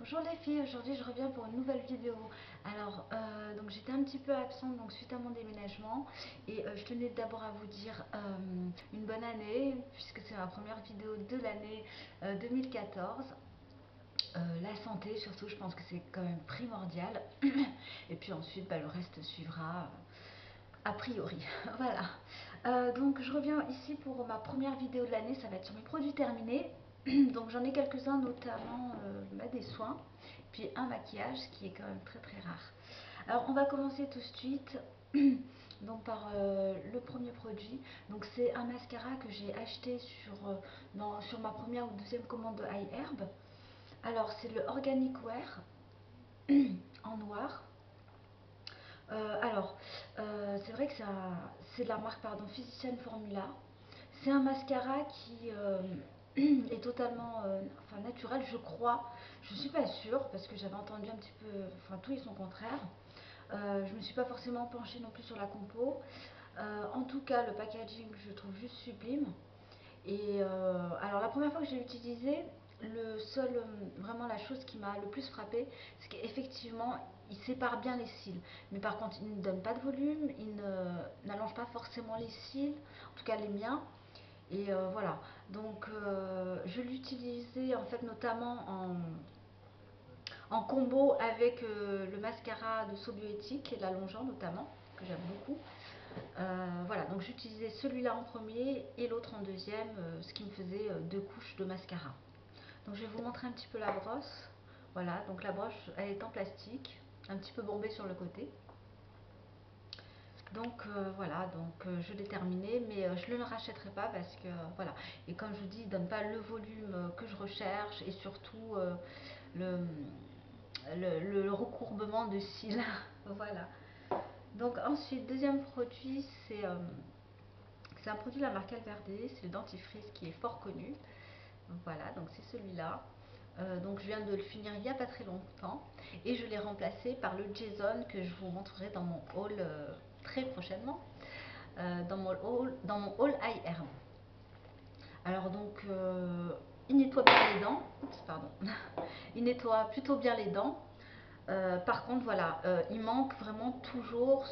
Bonjour les filles, aujourd'hui je reviens pour une nouvelle vidéo. Alors, donc j'étais un petit peu absente donc suite à mon déménagement et je tenais d'abord à vous dire une bonne année puisque c'est ma première vidéo de l'année 2014. La santé surtout, je pense que c'est quand même primordial. Et puis ensuite, le reste suivra a priori. Voilà. Donc je reviens ici pour ma première vidéo de l'année, ça va être sur mes produits terminés. Donc j'en ai quelques-uns, notamment des soins, puis un maquillage, ce qui est quand même très très rare. Alors on va commencer tout de suite donc par le premier produit. Donc c'est un mascara que j'ai acheté sur ma première ou deuxième commande de iHerb. Alors c'est le Organic Wear en noir. C'est vrai que c'est de la marque Physician Formula. C'est un mascara qui est totalement naturel, je crois. Je ne suis pas sûre parce que j'avais entendu un petit peu, tout et son contraire. Je ne me suis pas forcément penchée non plus sur la compo. En tout cas, le packaging, je trouve juste sublime. Et alors, la première fois que j'ai utilisé, vraiment la chose qui m'a le plus frappé, c'est qu'effectivement, il sépare bien les cils. Mais par contre, il ne donne pas de volume, n'allonge pas forcément les cils, en tout cas les miens. Et voilà, donc je l'utilisais en fait notamment en combo avec le mascara de Sobioéthique et l'allongeant notamment, que j'aime beaucoup. Voilà, donc j'utilisais celui-là en premier et l'autre en deuxième, ce qui me faisait deux couches de mascara. Donc je vais vous montrer un petit peu la brosse. Voilà, donc la broche elle est en plastique, un petit peu bombée sur le côté. Donc voilà, je l'ai terminé, mais je ne le rachèterai pas parce que voilà. Et comme je vous dis, il ne donne pas le volume que je recherche et surtout le, le recourbement de cils. Voilà. Donc ensuite, deuxième produit, c'est un produit de la marque Alverde, c'est le dentifrice qui est fort connu. Voilà, donc c'est celui-là. Donc je viens de le finir il n'y a pas très longtemps et je l'ai remplacé par le Jason que je vous montrerai dans mon haul très prochainement, dans mon haul iHerb. Alors donc il nettoie bien les dents, oups, pardon, il nettoie plutôt bien les dents. Par contre voilà, il manque vraiment toujours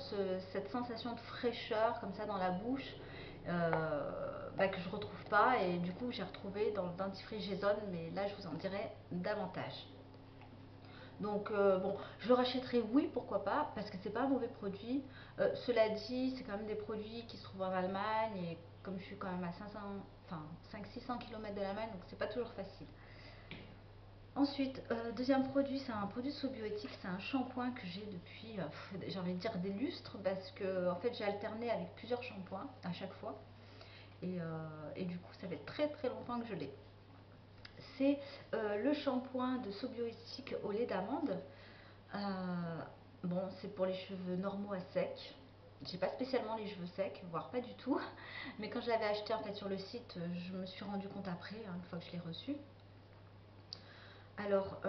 cette sensation de fraîcheur comme ça dans la bouche que je retrouve pas et du coup j'ai retrouvé dans le dentifrice Jason, mais là je vous en dirai davantage. Donc bon, je le rachèterai, oui, pourquoi pas, parce que c'est pas un mauvais produit. Cela dit, c'est quand même des produits qui se trouvent en Allemagne et comme je suis quand même à 500-600 km de l'Allemagne, donc c'est pas toujours facile. Ensuite, deuxième produit, c'est un produit Sobioéthique, c'est un shampoing que j'ai depuis, j'ai envie de dire des lustres, parce que en fait j'ai alterné avec plusieurs shampoings à chaque fois. Et du coup, ça fait très très longtemps que je l'ai. C'est le shampoing de Sobioéthique au lait d'amande. Euh, bon, c'est pour les cheveux normaux à sec. J'ai pas spécialement les cheveux secs, voire pas du tout. Mais quand je l'avais acheté en fait sur le site, je me suis rendu compte après, une fois que je l'ai reçu. Alors,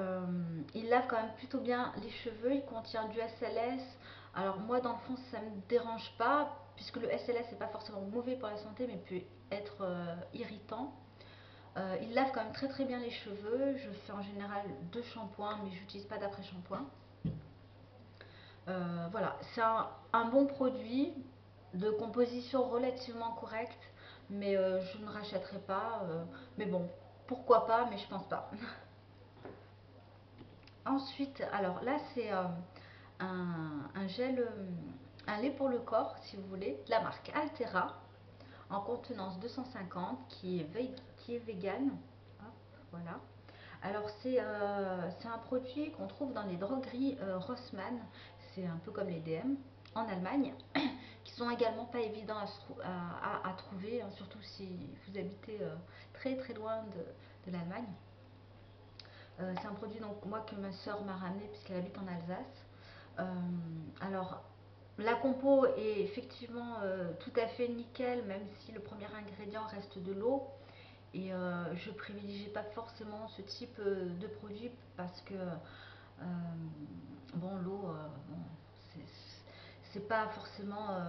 il lave quand même plutôt bien les cheveux. Il contient du SLS. Alors moi, dans le fond, ça me dérange pas, puisque le SLS n'est pas forcément mauvais pour la santé, mais peut être irritant. Il lave quand même très très bien les cheveux. Je fais en général deux shampoings, mais j'utilise pas d'après-shampoing. Voilà, c'est un bon produit de composition relativement correcte, mais je ne rachèterai pas. Mais bon, pourquoi pas, mais je pense pas. Ensuite, alors là, c'est un gel, un lait pour le corps, si vous voulez, de la marque Altera, en contenance 250, qui est vegan. Hop, voilà. Alors c'est un produit qu'on trouve dans les drogueries Rossmann, c'est un peu comme les DM en Allemagne, qui sont également pas évidents à trouver, hein, surtout si vous habitez très très loin de l'Allemagne. C'est un produit donc moi que ma soeur m'a ramené puisqu'elle habite en Alsace. Alors la compo est effectivement tout à fait nickel, même si le premier ingrédient reste de l'eau. Et je privilégie pas forcément ce type de produit parce que bon, l'eau, bon, c'est pas forcément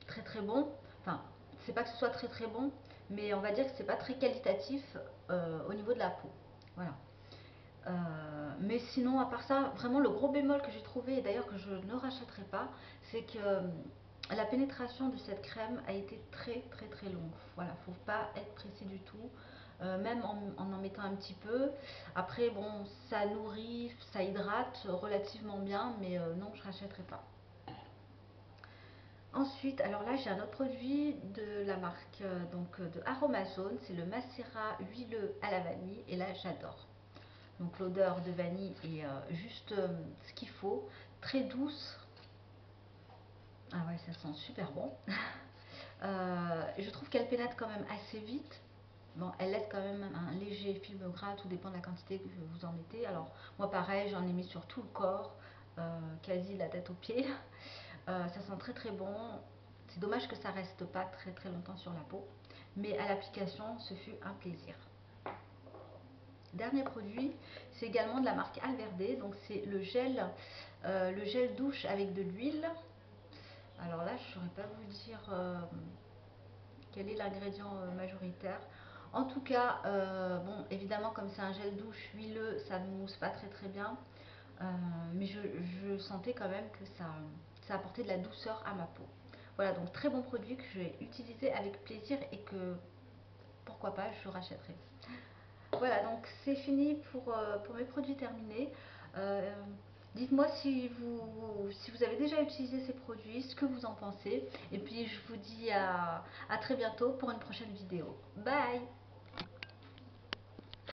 très très bon. Enfin, c'est pas que ce soit très très bon, mais on va dire que c'est pas très qualitatif au niveau de la peau. Voilà. Mais sinon, à part ça, vraiment le gros bémol que j'ai trouvé, et d'ailleurs que je ne rachèterai pas, c'est que la pénétration de cette crème a été très très très longue. Voilà, faut pas être pressé du tout, même en mettant un petit peu. Après, bon, ça nourrit, ça hydrate relativement bien, mais non, je rachèterai pas. Ensuite, alors là, j'ai un autre produit de la marque de Aromazone, c'est le macérat huileux à la vanille, et là, j'adore. Donc l'odeur de vanille est juste ce qu'il faut, très douce. Ah ouais, ça sent super bon. Je trouve qu'elle pénètre quand même assez vite. Bon, elle laisse quand même un léger film gras, tout dépend de la quantité que vous en mettez. Alors moi pareil, j'en ai mis sur tout le corps, quasi la tête aux pieds. Ça sent très très bon. C'est dommage que ça reste pas très très longtemps sur la peau, mais à l'application, ce fut un plaisir. Dernier produit, c'est également de la marque Alverde, donc c'est le gel douche avec de l'huile. Alors là, je ne saurais pas vous dire quel est l'ingrédient majoritaire. En tout cas, bon, évidemment, comme c'est un gel douche huileux, ça ne mousse pas très très bien. Mais je sentais quand même que ça apportait de la douceur à ma peau. Voilà, donc très bon produit que je vais utiliser avec plaisir et que pourquoi pas, je rachèterai. Voilà, donc c'est fini pour mes produits terminés. Euh, Dites-moi si vous avez déjà utilisé ces produits, ce que vous en pensez. Et puis je vous dis à très bientôt pour une prochaine vidéo. Bye!